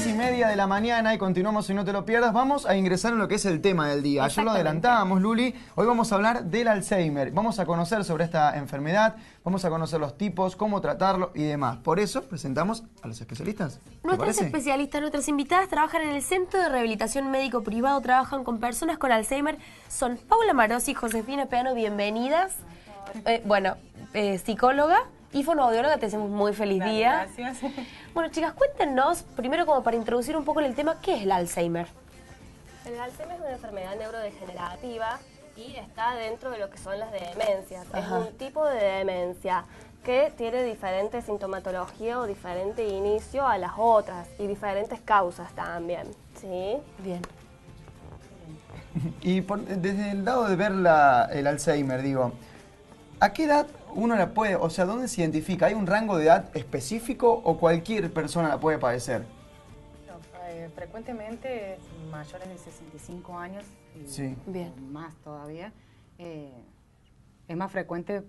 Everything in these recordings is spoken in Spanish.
10:30 de la mañana y continuamos y no te lo pierdas. Vamos a ingresar en lo que es el tema del día. Ayer lo adelantábamos, Luli. Hoy vamos a hablar del Alzheimer. Vamos a conocer sobre esta enfermedad, vamos a conocer los tipos, cómo tratarlo y demás. Por eso presentamos a los especialistas. Nuestras especialistas, nuestras invitadas trabajan en el Centro de Rehabilitación Médico Privado, trabajan con personas con Alzheimer. Son Paula Marosi y Josefina Peano, bienvenidas. Psicóloga y fonoaudióloga, te deseamos muy feliz día. Gracias. Bueno, chicas, cuéntenos, primero como para introducir un poco en el tema, ¿qué es el Alzheimer? El Alzheimer es una enfermedad neurodegenerativa y está dentro de lo que son las demencias. Ajá. Es un tipo de demencia que tiene diferente sintomatología o diferente inicio a las otras y diferentes causas también, ¿sí? Bien. Y desde el lado de ver el Alzheimer, digo, ¿a qué edad uno la puede, o sea, dónde se identifica? ¿Hay un rango de edad específico o cualquier persona la puede padecer? No, frecuentemente mayores de 65 años y Sí. Bien. más todavía. Es más frecuente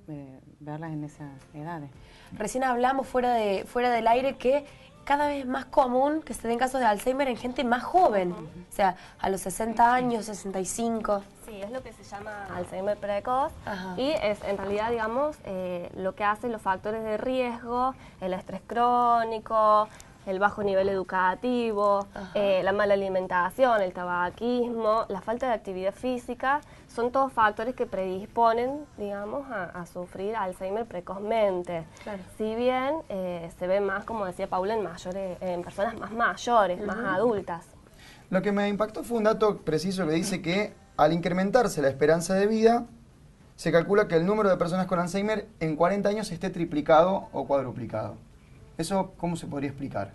verlas en esas edades. Recién hablamos fuera del aire que cada vez es más común que se den casos de Alzheimer en gente más joven, o sea, a los 60 años, 65. Sí, es lo que se llama Alzheimer precoz. Ajá. Y es en realidad, digamos, lo que hacen los factores de riesgo, el estrés crónico, el bajo nivel educativo, la mala alimentación, el tabaquismo, la falta de actividad física, son todos factores que predisponen, digamos, a sufrir Alzheimer precozmente. Claro. Si bien se ve más, como decía Paula, en personas más mayores, más adultas. Lo que me impactó fue un dato preciso que dice que al incrementarse la esperanza de vida, se calcula que el número de personas con Alzheimer en 40 años esté triplicado o cuadruplicado. ¿Eso cómo se podría explicar?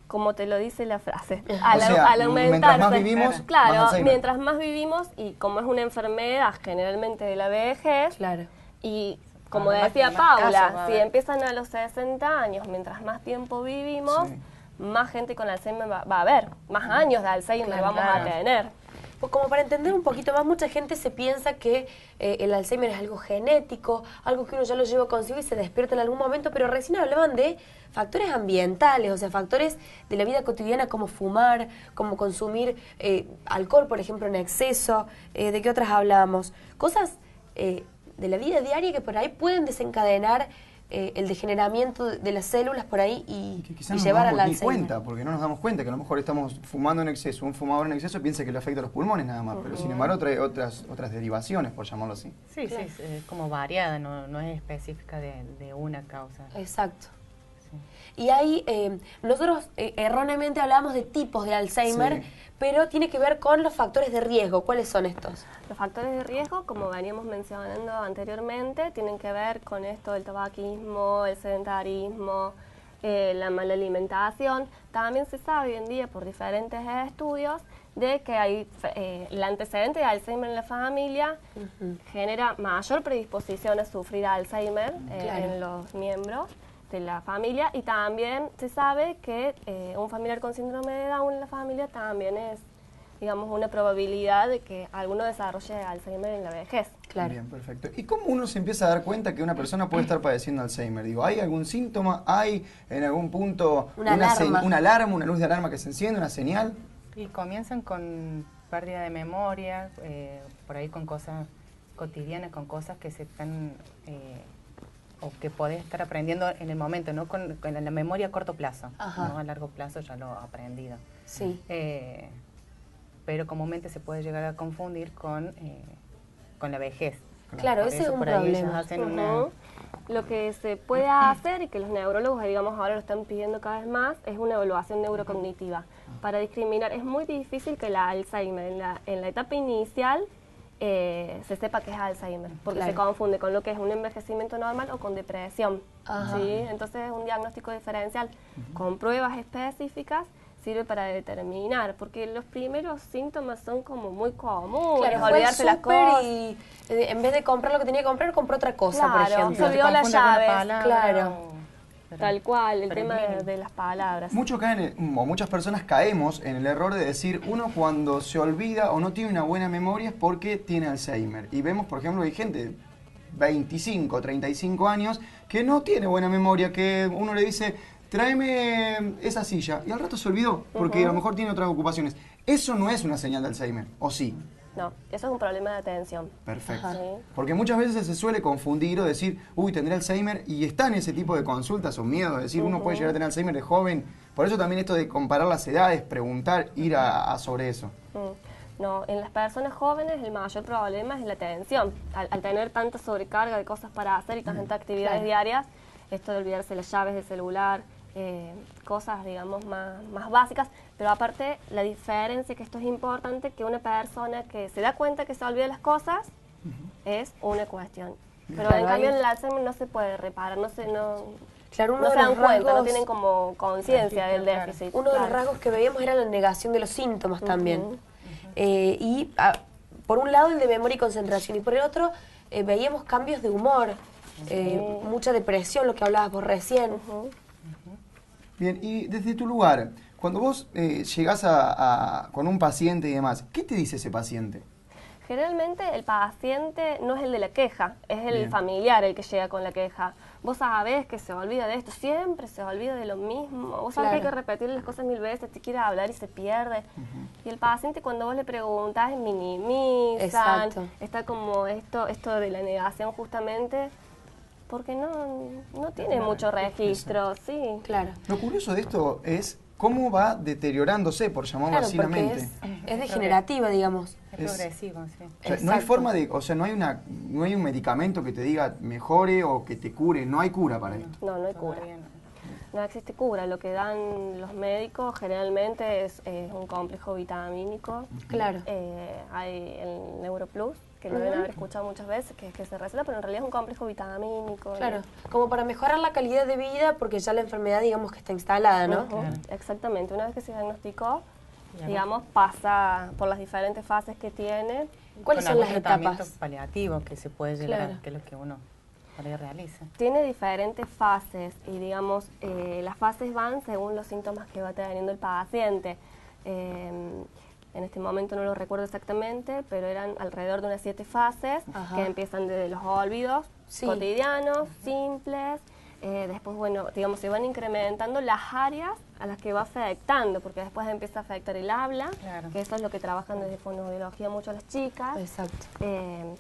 Como te lo dice la frase, O al sea, aumentarse. mientras más vivimos, más claro, Alzheimer. mientras más vivimos, y como es una enfermedad generalmente de la vejez, Claro. y como Además, decía más casos va Paula, a si haber. empiezan a los 60 años, mientras más tiempo vivimos, Sí. más gente con Alzheimer va a haber, más años de Alzheimer Claro, vamos a claro. tener. Pues como para entender un poquito más, mucha gente se piensa que el Alzheimer es algo genético, algo que uno ya lo lleva consigo y se despierta en algún momento, pero recién hablaban de factores ambientales, o sea, factores de la vida cotidiana como fumar, como consumir alcohol, por ejemplo, en exceso. ¿De qué otras hablábamos? Cosas de la vida diaria que por ahí pueden desencadenar el degeneramiento de las células por ahí y Que quizás no llevar nos al damos ni Alzheimer. cuenta, porque no nos damos cuenta que a lo mejor estamos fumando en exceso. Un fumador en exceso piensa que le afecta a los pulmones nada más, pero sin embargo trae otras derivaciones, por llamarlo así. Sí, sí, es como variada, no es específica de una causa. Exacto. Sí. Y ahí nosotros erróneamente hablamos de tipos de Alzheimer, Sí. pero tiene que ver con los factores de riesgo. ¿Cuáles son estos? Los factores de riesgo, como veníamos mencionando anteriormente, tienen que ver con esto del tabaquismo, el sedentarismo, la mala alimentación. También se sabe hoy en día por diferentes estudios de que hay el antecedente de Alzheimer en la familia genera mayor predisposición a sufrir Alzheimer Claro. en los miembros de la familia, y también se sabe que un familiar con síndrome de Down en la familia también es, digamos, una probabilidad de que alguno desarrolle Alzheimer en la vejez. Claro. Bien, perfecto. ¿Y cómo uno se empieza a dar cuenta que una persona puede estar padeciendo Alzheimer? Digo, ¿hay algún síntoma? ¿Hay en algún punto Una alarma. una alarma, una luz de alarma que se enciende, una señal? Y comienzan con pérdida de memoria, por ahí con cosas cotidianas, con cosas que se están o que podés estar aprendiendo en el momento, no con la memoria a corto plazo, Ajá. no a largo plazo ya lo he aprendido. Sí. Pero comúnmente se puede llegar a confundir con la vejez. Claro, Por ese es eso un por ahí ellos problema. hacen una... Lo que se puede hacer, y que los neurólogos, digamos, ahora lo están pidiendo cada vez más, es una evaluación neurocognitiva. Para discriminar, es muy difícil que la Alzheimer en la etapa inicial se sepa que es Alzheimer, porque Claro. se confunde con lo que es un envejecimiento normal o con depresión. Ajá. ¿Sí? Entonces es un diagnóstico diferencial con pruebas específicas. Sirve para determinar, porque los primeros síntomas son como muy comunes, Claro, fue al olvidarse las súper cosas. y en vez de comprar lo que tenía que comprar, compró otra cosa, por Claro, ejemplo. se olvidó las confunde alguna llaves, palabra claro. pero- Tal cual, el pero tema es mínimo. de las palabras. Muchas personas caemos en el error de decir, uno cuando se olvida o no tiene una buena memoria es porque tiene Alzheimer. Y vemos, por ejemplo, hay gente 25, 35 años que no tiene buena memoria, que uno le dice, tráeme esa silla. Y al rato se olvidó, porque a lo mejor tiene otras ocupaciones. Eso no es una señal de Alzheimer, ¿o sí? No, eso es un problema de atención. Perfecto. Sí. Porque muchas veces se suele confundir o decir, uy, tendré Alzheimer, y está en ese tipo de consultas o miedo, es decir, uno puede llegar a tener Alzheimer de joven. Por eso también esto de comparar las edades, preguntar, ir a sobre eso. No, en las personas jóvenes el mayor problema es la atención. Al tener tanta sobrecarga de cosas para hacer y tantas actividades diarias, esto de olvidarse las llaves del celular, cosas, digamos, más básicas. Pero aparte, la diferencia, que esto es importante, que una persona que se da cuenta que se olvida las cosas, es una cuestión. Pero en cambio en el Alzheimer no se puede reparar, Claro, uno no de se dan los cuenta, no rasgos- tienen como conciencia del déficit. Uno de los Claro. rasgos que veíamos era la negación de los síntomas también. Por un lado el de memoria y concentración, y por el otro veíamos cambios de humor, mucha depresión, lo que hablabas vos recién. Bien, y desde tu lugar, cuando vos llegás con un paciente y demás, ¿qué te dice ese paciente? Generalmente el paciente no es el de la queja, es el Bien. familiar el que llega con la queja. Vos sabés que se olvida de esto, siempre se olvida de lo mismo. Vos sabés que hay que repetirle las cosas 1000 veces, te quiere hablar y se pierde. Y el paciente, cuando vos le preguntás, minimizan, Exacto. está como esto de la negación justamente, porque no tiene mucho registro, sí. Claro. Lo curioso de esto es cómo va deteriorándose, por llamarlo Claro, así, la porque mente. es degenerativa, digamos. Es Es- progresivo, sí. O sea, no hay Exacto. forma de, o sea, no hay un medicamento que te diga mejore o que te cure, no hay cura para esto. No hay cura. Todavía no. No existe cura. Lo que dan los médicos generalmente es un complejo vitamínico. Claro. Hay el Neuroplus, que lo deben haber escuchado muchas veces, que se receta, pero en realidad es un complejo vitamínico. Claro, como para mejorar la calidad de vida, porque ya la enfermedad, digamos, que está instalada, ¿no? Ujú, exactamente. Una vez que se diagnosticó, Ya. digamos, pasa por las diferentes fases que tiene. ¿Cuáles Con son las algún tratamiento etapas? paliativo que se puede llegar Claro. a, que es lo que uno por ahí realiza. Tiene diferentes fases y, digamos, las fases van según los síntomas que va teniendo el paciente. En este momento no lo recuerdo exactamente, pero eran alrededor de unas 7 fases Ajá. que empiezan desde los olvidos Sí. cotidianos, simples. Después, bueno, digamos, se van incrementando las áreas a las que va afectando, porque después empieza a afectar el habla, Claro. que eso es lo que trabajan desde fonoaudiología mucho las chicas. Exacto.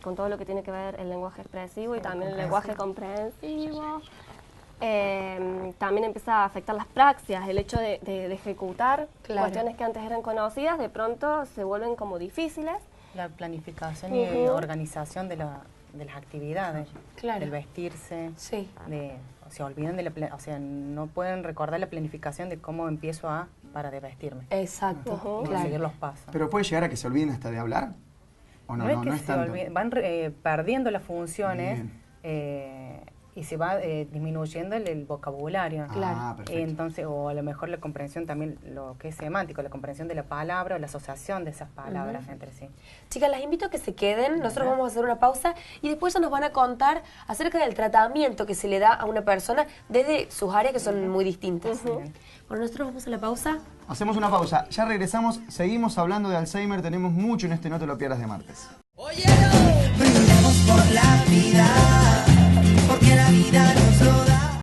Con todo lo que tiene que ver el lenguaje expresivo y también el lenguaje comprensivo. También empieza a afectar las praxias, el hecho de ejecutar Claro. cuestiones que antes eran conocidas, de pronto se vuelven como difíciles. La planificación y organización de las actividades, Claro. del vestirse, Sí. se olvidan o sea, no pueden recordar la planificación de cómo empiezo para de vestirme, Exacto, y claro. seguir los pasos. Pero puede llegar a que se olviden hasta de hablar. ¿O no? No es No, que no es se tanto. olviden, van perdiendo las funciones Bien. y se va disminuyendo el vocabulario. Ah, perfecto. Entonces, o a lo mejor la comprensión también, lo que es semántico, la comprensión de la palabra o la asociación de esas palabras entre sí. Chicas, las invito a que se queden, nosotros vamos a hacer una pausa y después ya nos van a contar acerca del tratamiento que se le da a una persona desde sus áreas que son muy distintas. Bueno, nosotros vamos a la pausa. Hacemos una pausa, ya regresamos, seguimos hablando de Alzheimer, tenemos mucho en este No Te Lo Pierdas de martes. Brindemos por la vida, porque la vida nos lo da.